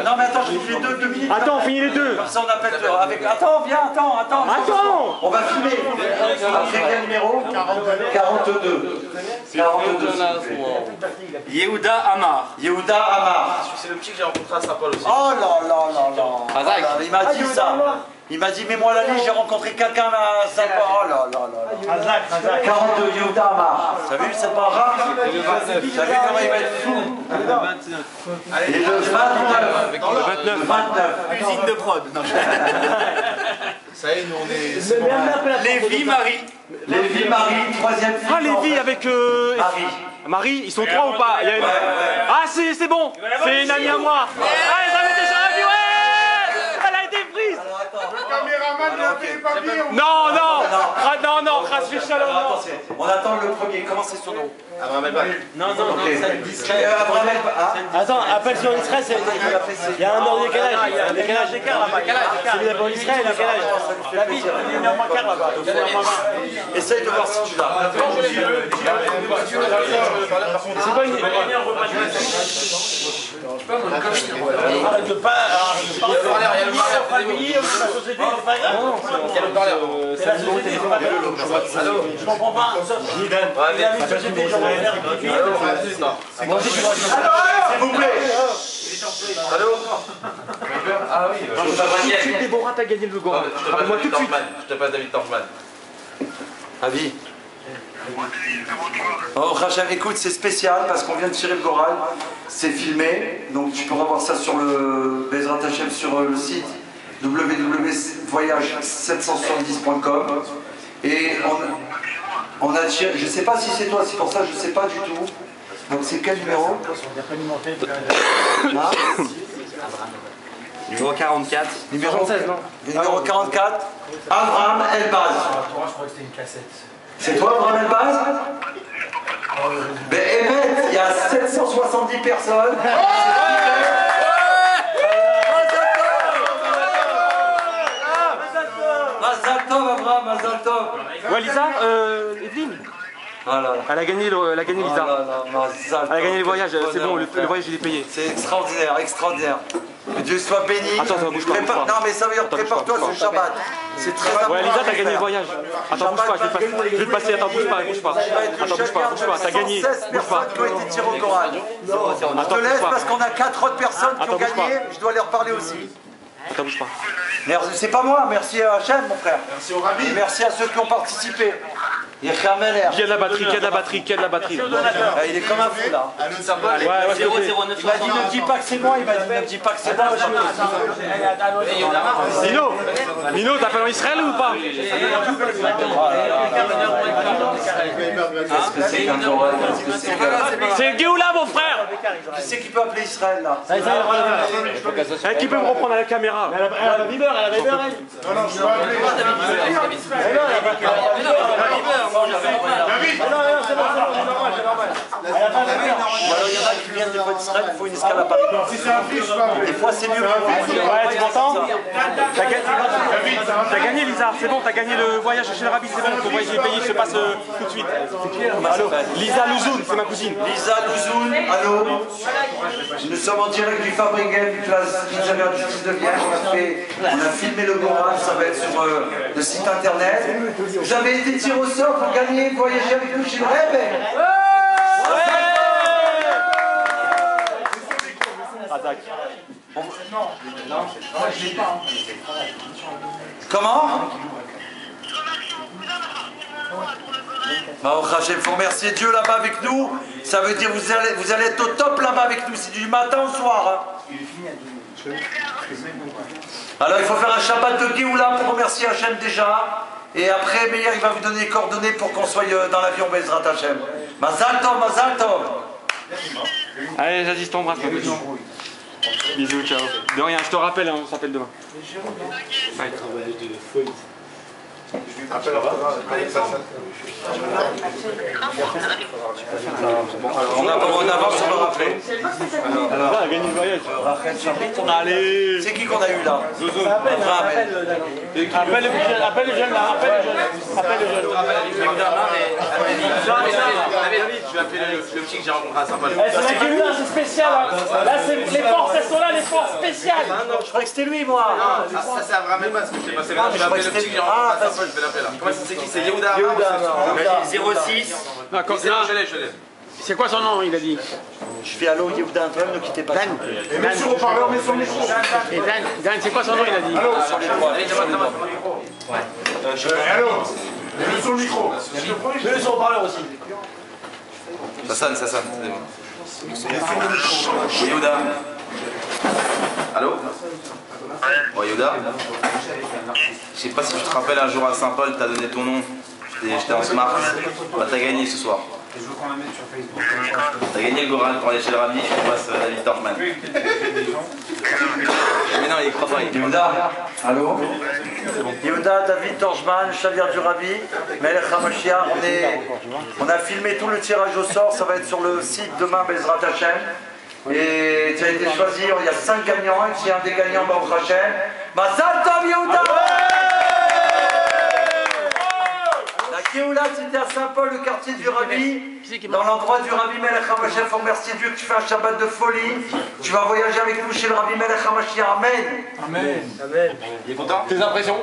Non, mais attends, je finis les deux minutes. Attends, on finit les deux. Comme ça, on appelle avec... Attends, viens, attends. On va filmer. Après quel numéro 42. 42. Yehuda Amar. Yehuda Amar. C'est le petit que j'ai rencontré à Saint-Paul aussi. Oh là. Il m'a dit ça. Il m'a dit, mets-moi la liste, j'ai rencontré quelqu'un à Saint-Paul. Oh là. Hazak. 42, Yehuda Amar. T'as vu, c'est pas rare. T'as vu comment il va être fou. Et le 29. Usine de prod. Non, Ça y est, nous on est. Lévi Marie. Lévi Marie, troisième fille. Ah, Lévi avec Marie, ils sont trois ou pas? Ah, c'est bon. C'est une amie à moi. Ah, ils avaient déjà vu, ouais. Elle a été prise. Non, Rasfi Shalom. On attend le premier. Comment c'est son nom? Abraham Elbaz. Non, Abraham Elbaz. Attends, appelle sur Israël, il y a un ordre de décalage. Il y a un décalage d'écart là-bas. Celui d'appel Israël, il y a un décalage. David, il y a un moins quart là-bas. Essaye de voir si tu l'as. C'est pas une. Arrête de pas. Il y a le parleur, C'est la société, c'est pas je comprends pas. Il y a une société, j'en vais faire S'il vous plaît. Allô? Ah oui. tout de suite, Déborah, t'as gagné le Goran. Rappelle-moi tout de suite. Je te passe David Torfman. Avis. Oh, Rachel, écoute, c'est spécial parce qu'on vient de tirer le Goral. C'est filmé, donc tu pourras voir ça sur le Bezrat Hashem sur le site www.voyage770.com. Et on a tiré, je sais pas si c'est toi, c'est pour ça, je sais pas du tout. Donc c'est quel numéro? Numéro 44. Numéro 44. Abraham Elbaz. C'est toi, Abraham Elbaz? Ben, Emmett, il y a 770 personnes. Mazal Tov, Abraham, Mazal Tov. Ouais, Lisa, Evelyne. Voilà. Elle a gagné Lisa. Elle a gagné le voyage, c'est bon, le voyage il est payé. C'est extraordinaire. Que Dieu soit béni. Attends, bouge pas. Non, mais ça veut dire prépare-toi ce Shabbat. C'est très important. Ouais, Lisa, t'as gagné le voyage. Attends, bouge pas, je vais te passer. Attends, bouge pas. Attends, bouge pas. T'as gagné. 16 personnes qui ont été tirées au Coran. Je te laisse parce qu'on a 4 autres personnes qui ont gagné. Je dois leur parler aussi. Attends, bouge pas. C'est pas moi, merci à Hachem, mon frère. Merci au Rabbi. Merci à ceux qui ont participé. Il y a Khameler. Qui a de la batterie. Il est comme un fou là. Ouais, 009. Il m'a dit ne dis pas que c'est moi, il m'a dit ne dis pas que c'est moi. Nino, t'appelles en Israël ou pas? C'est Géoula, mon frère. Qui c'est qui peut appeler Israël là? Qui peut me reprendre à la caméra? Elle a Viber, elle. Non, je peux appeler. Il y en a qui viennent de Israël, il faut une escale à Paris. Si c'est un fiche, je peux appeler. Des fois c'est mieux. Ouais, tu m'entends? T'as gagné, Lisa, c'est bon, t'as gagné le voyage chez le Rabbi, c'est bon, ton voyage est payé, je te passe tout de suite. Allô, Lisa Louzoun, c'est ma cousine. Lisa Louzoun, allô. Nous sommes en direct du Fabriquet, du place Pizzeria du 19e. On a filmé le Goran, ça va être sur le site internet. Vous avez été tiré au sort pour gagner, voyager avec nous chez le Rebbe. Comment? Baruch Hashem, il faut remercier Dieu là-bas avec nous. Ça veut dire que vous allez être au top là-bas avec nous. C'est du matin au soir. Hein. Alors il faut faire un Shabbat de Géoula pour remercier Hachem déjà. Et après, Meir, il va vous donner les coordonnées pour qu'on soit dans l'avion Bezrat Hachem. Mazal Tov, Mazal Tov. Allez, Jadis, t'embrasse. Bisous, ciao. De rien, je te rappelle, hein, on s'appelle demain. Bye. On avance sur le rappeler. Allez. C'est qui qu'on a eu là? Appelle le jeune là, appelle le jeune. Je vais appeler le petit que j'ai rencontré à Saint-Paul. C'est la Géoula, c'est spécial. Là, les forces, elles sont là, les forces spéciales. Je croyais que c'était lui, moi. Ça, ça va même pas ce que j'ai passé là. Je vais appeler le petit que j'ai rencontré à Saint-Paul, je vais l'appeler là. Comment c'est qui? C'est Yehuda. 06. Je l'ai. C'est quoi son nom, il a dit? Je fais allô, Yehuda Antoine, ne quittez pas. Dan. Et mets sur haut-parleur, mets sur le micro. Et Dan, c'est quoi son nom, il a dit? Sur les trois. Allô. Mets sur le micro. Mets-le sur le parleur aussi. Ça sonne. Yehuda. Allô? Bon, Yehuda. Je sais pas si tu te rappelles, un jour à Saint-Paul, t'as donné ton nom. J'étais en smart. Bah, t'as gagné ce soir. T'as gagné le Goral pour aller chez le Rabbi, je te passe David Torchman. Mais non, il croit pas. Yehuda, allô? Yehuda, David Torchman, Xavier du Rabbi, Melech HaMashiach. On a filmé tout le tirage au sort, ça va être sur le site demain, Bezrat Hachem. Et tu as été choisi, il y a 5 gagnants, et s'il y a un des gagnants, Baruch Hachem. Mazal Tov Yehuda! La Géoula, c'était à Saint-Paul, le quartier du Rabbi, dans l'endroit du Rabbi Melech HaMashiach. Faut remercier Dieu que tu fais un Shabbat de folie. Tu vas voyager avec nous chez le Rabbi Melech HaMashiach. Amen. Amen. Il est content? Tes impressions?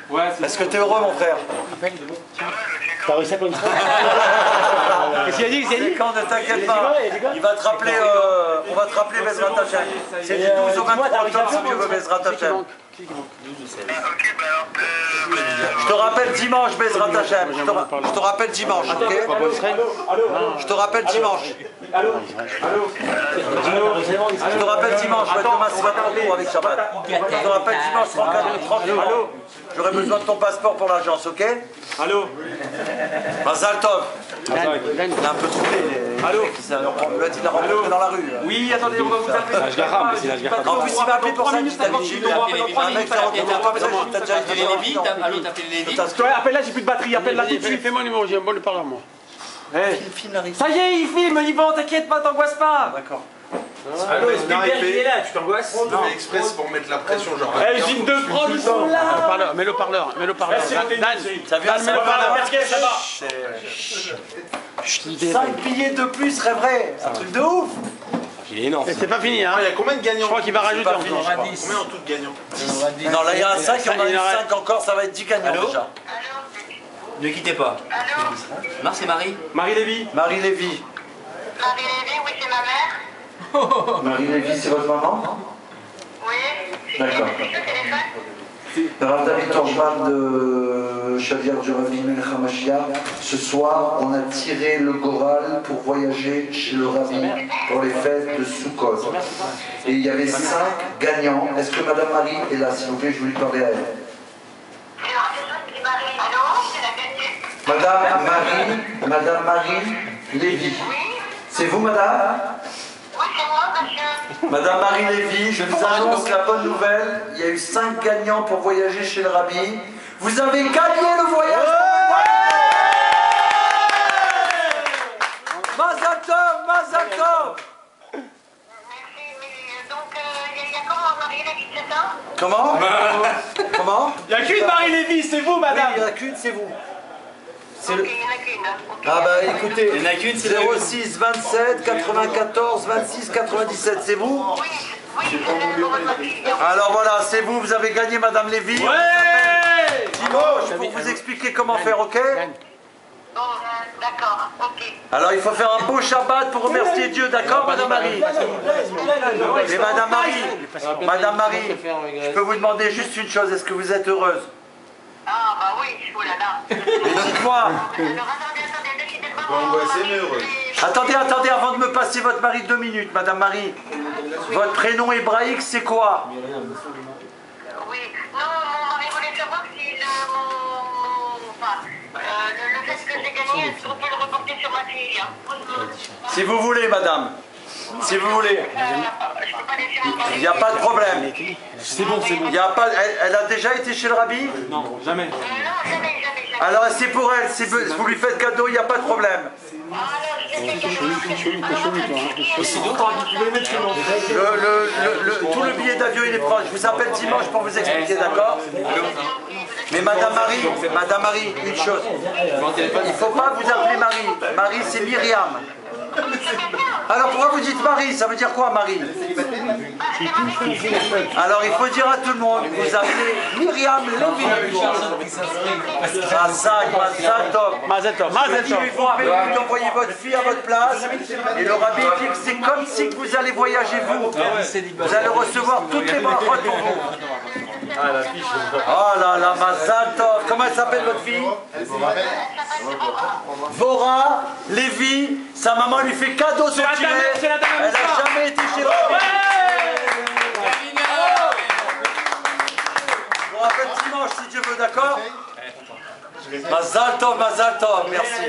Ouais, est-ce que tu es heureux, mon frère? T'as réussi à connaître ça? Qu'est-ce qu'il a dit? C'est quand, ne t'inquiète pas. Il va te rappeler, on va te rappeler Bezrat Hachem. C'est du 12 au 23 octobre si tu veux Bezrat Hachem. Je te rappelle dimanche, Bezrat Hachem. Je te rappelle dimanche, ok? Je te rappelle dimanche. Je te rappelle dimanche, demain c'est pas trop court avec Shabbat. Je te rappelle dimanche, 30. J'aurai besoin de ton passeport pour l'agence, ok? Allô? Mazal Tov. Il a un peu troublé. Allô? On lui a dit de la rencontrer dans la rue. Oui, attendez, on va vous appeler. En plus, il m'a appelé pour ça, il t'a dit. Un mec qui a rencontré toi, mais t'as déjà été Lévi, allô, t'as appelé Lévi. Appelle là, j'ai plus de batterie, appelle là tout de suite. Fais-moi le numéro, j'ai un bon parleur moi. Ça y est, il filme, Yvan, t'inquiète pas, t'angoisse pas. D'accord. Allô, Spielberg, il est là, tu t'angoisses? On fait express pour mettre la pression, genre. Eh, usine de prod, ils sont là. Mets le parleur. Dan, Ça vient, mets le parleur. Ça va. 5 billets de plus rêverait. C'est un truc de ouf. Il est énorme. C'est pas fini, hein. Il y a combien de gagnants? Je crois qu'il va rajouter encore. Combien en tout de gagnants? Non, là il y a un 5, on en a eu 5 encore, ça va être 10 gagnants Allô? déjà. Ne quittez pas. Marc, c'est Marie. Marie Lévy. Marie Lévy. Marie Lévy, oui, c'est ma mère. Marie Lévy, c'est votre maman? Oui. D'accord. Le Rav David Torchman de Xavier du Rabbi Melech HaMashiach. Ce soir, on a tiré le Goral pour voyager chez le Rabbi pour les fêtes de Sukkot. Et il y avait 5 gagnants. Est-ce que Madame Marie est là, s'il vous plaît? Je voulais parler à elle. Madame Marie Lévy. C'est vous, madame? Oui, c'est moi, monsieur. Madame Marie Lévy, je vous annonce la bonne nouvelle. Il y a eu 5 gagnants pour voyager chez le Rabbi. Vous avez gagné le voyage. Mazal Tov, Mazal Tov. Merci, mais donc, il y a comment, Marie Lévy, c'est ça? Comment? Comment? Il n'y a qu'une Marie Lévy, c'est vous, madame. Il n'y en a qu'une, c'est vous. Ok, il n'y en a qu'une. Okay. Ah bah écoutez, Il n'y en a qu'une, c'est 06 27 94 26 97, c'est vous? Oui, c'est le numéro de ma fille. Alors voilà, c'est vous, vous avez gagné Madame Lévy. Ouais. Dimanche, pour vous expliquer comment faire, ok? Bon, d'accord, ok. Alors il faut faire un beau Shabbat pour remercier Dieu, d'accord Madame Marie? Mais Madame Marie, je peux vous demander juste une chose, est-ce que vous êtes heureuse? Ah, bah oui, oh là là. Mais dites-moi. Alors, attendez, deux Attendez, avant de me passer votre mari 2 minutes, Madame Marie. Votre prénom hébraïque, c'est quoi? Oui, non, mon mari voulait savoir si le fait que j'ai gagné, est-ce qu'on peut le reporter sur ma fille? Si vous voulez, madame. Si vous voulez. Il n'y a pas de problème. C'est bon, c'est bon. Il y a pas, elle a déjà été chez le rabbi? Non, jamais. Alors c'est pour elle, vous lui faites cadeau, il n'y a pas de problème. Tout le billet d'avion il est proche. Je vous appelle dimanche pour vous expliquer, d'accord? Mais Madame Marie, une chose. Il ne faut pas vous appeler Marie. Marie c'est Myriam. Alors pourquoi vous dites Marie? Ça veut dire quoi Marie? Alors il faut dire à tout le monde, vous appelez Myriam Lévi. Mazal Tov. Ils vont vous envoyer votre fille à votre place. Et le rabbi dit que c'est comme si vous allez voyager vous. Vous allez recevoir toutes les brachot pour vous. Oh là là, Mazal Tov. Comment elle s'appelle votre fille? Vora Lévi. Sa maman lui fait cadeau son tiret. Elle n'a jamais été chez le rabbi. Je vous rappelle dimanche si Dieu veut, d'accord? Mazal Tov, merci.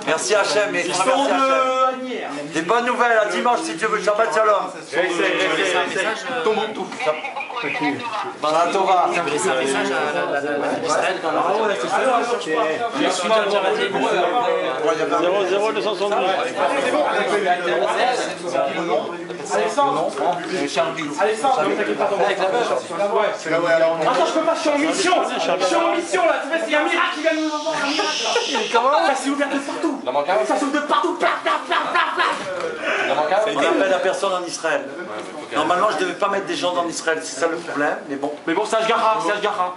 Merci Hachem. Des bonnes nouvelles à dimanche si Dieu veut. Shabbat Shalom. Mazal Tova. Je suis dans le Jamatim. 00272. Alexandre, attends, je peux pas, je suis en mission. Je suis en mission là. Il y a un miracle qui vient de nous voir. Comment? Ça s'est ouvert de partout. Ça s'ouvre de partout. On appelle la personne en Israël. Normalement, je ne devais pas mettre des gens en Israël, c'est ça le problème, mais bon. Mais bon, c'est Ashgara.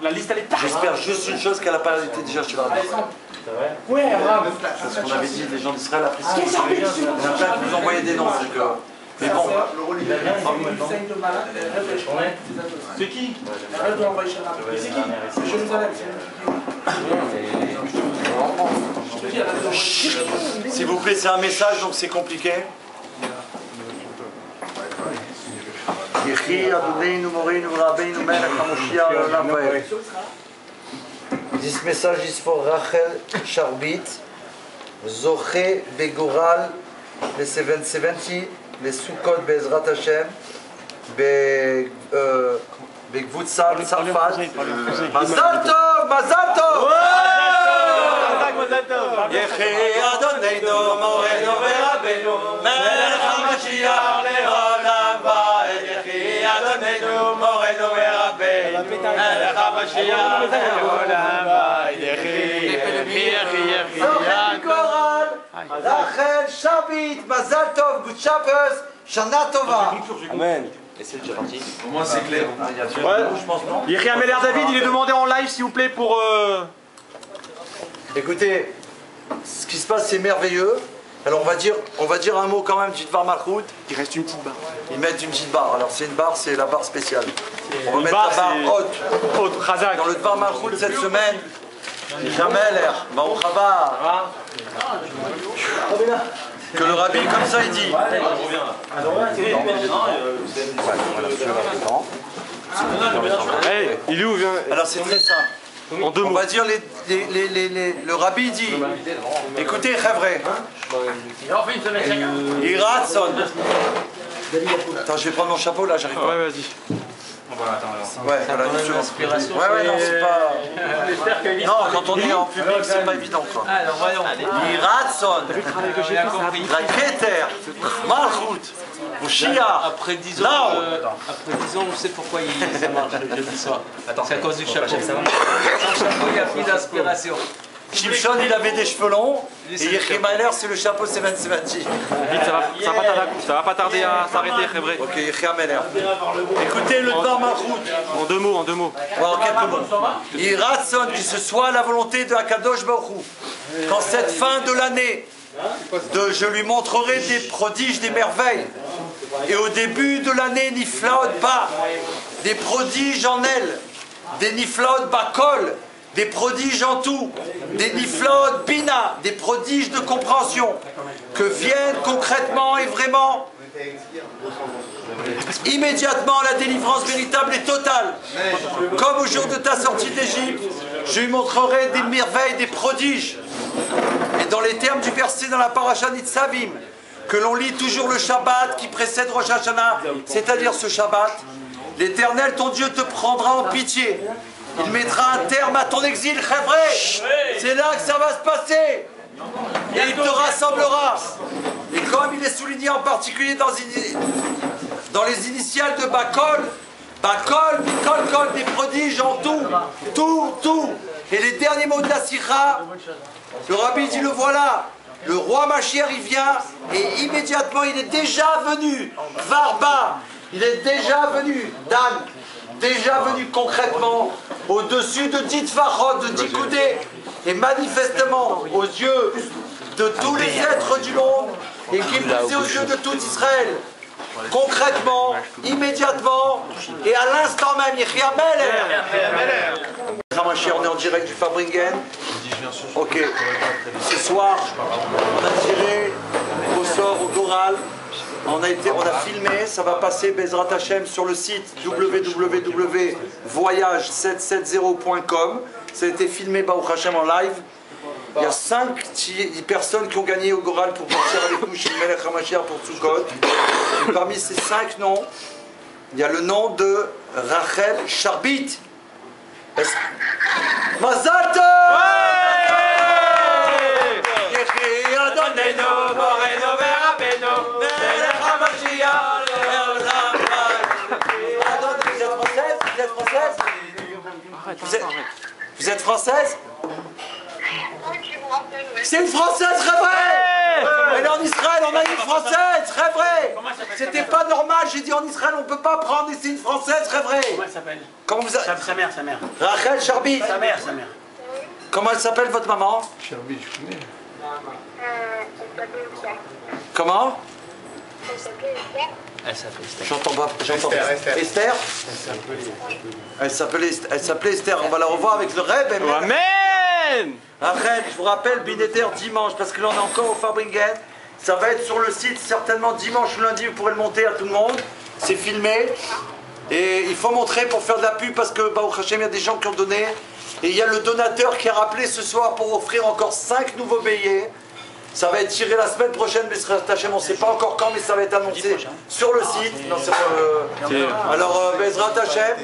La liste elle est partout. J'espère juste une chose qu'elle n'a pas été déjà chez la rabbi. Ouais, bravo. Parce qu'on avait dit, les gens d'Israël apprécient. Il y en a plein qui nous envoyaient des noms, donc. Mais bon. C'est qui? S'il vous plaît, c'est un message, donc c'est compliqué. This message is for Rachel Sharbit, Zoche Begoral, le 770, le Sukkot Bezrat Hashem, Begvutzat Tzarfat. Mazal Tov, Mazal Tov! Yechi Adonenu Morenu Verabenu, Melech HaMashiach le'olam va'ed. Yechi Adonenu Morenu Verabenu, Melech HaMashiach le'olam va'ed. Yechi Begoral, Rachel Sharbit, Mazal Tov, Good Shabbos, Shana Tova. Amen. Et c'est déjà parti. Au moins c'est clair. Yéria Meller David, il est demandé en live s'il vous plaît pour... Écoutez, ce qui se passe c'est merveilleux. Alors on va dire un mot quand même du Dvar Malchut. Il reste une petite barre. Ils mettent une petite barre. Alors c'est une barre, c'est la barre spéciale. On va mettre barre, la barre haute. Haute, Razak. Dans le Dvar Malchut cette semaine, jamais l'air. Baruch haba. Que le rabbi comme ça il dit. Hey, il est où vient? Alors c'est très simple. En deux mots. On va dire le rabbi dit. Écoutez, Chavre. Iratson. Attends, je vais prendre mon chapeau là, j'arrive pas. Ouais, vas-y. Ouais, voilà, une seconde. Ouais, non, c'est pas. Non, quand on est en public, c'est pas évident quoi. Alors voyons. Iratson. La Keter. Malchut. Après 10 ans, on sait pourquoi ça marche le jeudi soir. C'est à cause du chapeau. Son chapeau, il a pris d'inspiration. Shimshon, il avait des cheveux longs, et Yechi Meller, c'est le chapeau 770. Vite, ça va pas tarder à s'arrêter, Khébré. Ok, Yechi Meller. Écoutez le Dvar Malchut. En deux mots. En quelques mots. Iratson, que ce soit la volonté de Akadosh Baruch Hu. Qu'en cette fin de l'année, je lui montrerai des prodiges, des merveilles. Et au début de l'année, Niflaot Ba, des prodiges en elle, des Niflaot Bakol, des prodiges en tout, des niflot bina, des prodiges de compréhension, que vienne concrètement et vraiment, immédiatement la délivrance véritable et totale. Comme au jour de ta sortie d'Égypte, je lui montrerai des merveilles, des prodiges. Et dans les termes du verset dans la paracha Nitzavim, que l'on lit toujours le Shabbat qui précède Rosh Hashanah, c'est-à-dire ce Shabbat, l'Éternel, ton Dieu, te prendra en pitié. Il mettra un terme à ton exil, Chévré. C'est là que ça va se passer. Et il te rassemblera. Et comme il est souligné en particulier dans les initiales de Bakol, Bakol, Mikol, Kol, des prodiges en tout. Et les derniers mots de la Sikha, le Rabbi dit, le voilà. Le roi Mashiach, il vient et immédiatement il est déjà venu. Varba, il est déjà venu. Dan, déjà venu concrètement au-dessus de Ditvarot, de Dikoudé, et manifestement aux yeux de tous les êtres du monde et qui plus aux yeux de tout Israël. Concrètement, immédiatement et à l'instant même, Yechia Meller. On est en direct du Fabringen. Ok. Ce soir, on a tiré au sort, au Goral. On a filmé, ça va passer Bezrat Hashem sur le site www.voyage770.com. Ça a été filmé Baruch Hashem en live. Il y a 5 personnes qui ont gagné au Goral pour partir à l'écouche de Melech HaMashiach pour Sukkot. Et parmi ces 5 noms, il y a le nom de Rachel Sharbit. Mazal Tov! Vous êtes française? C'est une française, très vrai! Elle est en Israël, on a une française, très vrai! C'était pas normal, j'ai dit en Israël, on peut pas prendre, et c'est une française, très vrai! Comment elle s'appelle? Comment vous Sa mère. Rachel Sharbit. Sa mère. Comment elle s'appelle, votre maman? Sharbit, je connais. Comment? Elle s'appelle Esther. J'entends pas. Esther. Elle s'appelait Esther. On va la revoir avec le rêve. Amen. Rachel, je vous rappelle, Binéter dimanche, parce que là on est encore au Fabringen. Ça va être sur le site certainement dimanche ou lundi. Vous pourrez le monter à tout le monde. C'est filmé. Et il faut montrer pour faire de la pub parce que Baruch Hashem, il y a des gens qui ont donné. Et il y a le donateur qui a rappelé ce soir pour offrir encore 5 nouveaux billets. Ça va être tiré la semaine prochaine, mais on ne sait pas encore quand, mais ça va être annoncé sur le site. Non, alors, Bezrat Hashem,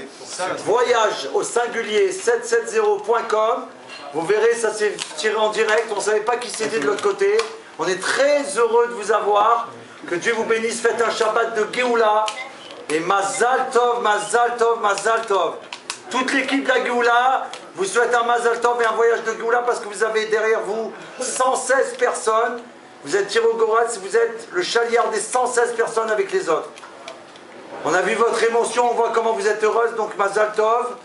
voyage au singulier 770.com. Vous verrez, ça s'est tiré en direct. On ne savait pas qui c'était de l'autre côté. On est très heureux de vous avoir. Que Dieu vous bénisse. Faites un Shabbat de Géoula. Et Mazal Tov, Mazal Tov, Mazal Tov. Toute l'équipe de la Géoula vous souhaite un Mazal Tov et un voyage de Géoula parce que vous avez derrière vous 116 personnes. Vous êtes tiré au Goral, vous êtes le chaliard des 116 personnes avec les autres. On a vu votre émotion, on voit comment vous êtes heureuse, donc Mazal Tov.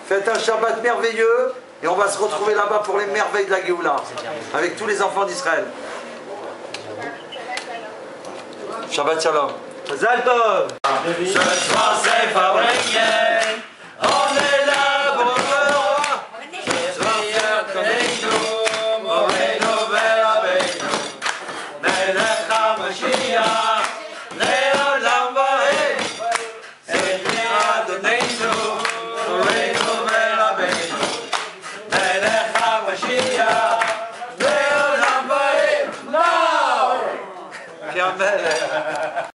Faites un Shabbat merveilleux et on va se retrouver là-bas pour les merveilles de la Géoula avec tous les enfants d'Israël. Shabbat Shalom. Mazal Tov. Ce soir c'est Fabringen, on est là pour le roi. Soyez avec nous, Moreno Verabeno, Melech HaMashiach, Leolam Vaed, et lui Adonenu, Moreno Verabeno, Melech HaMashiach, Leolam Vaed, now.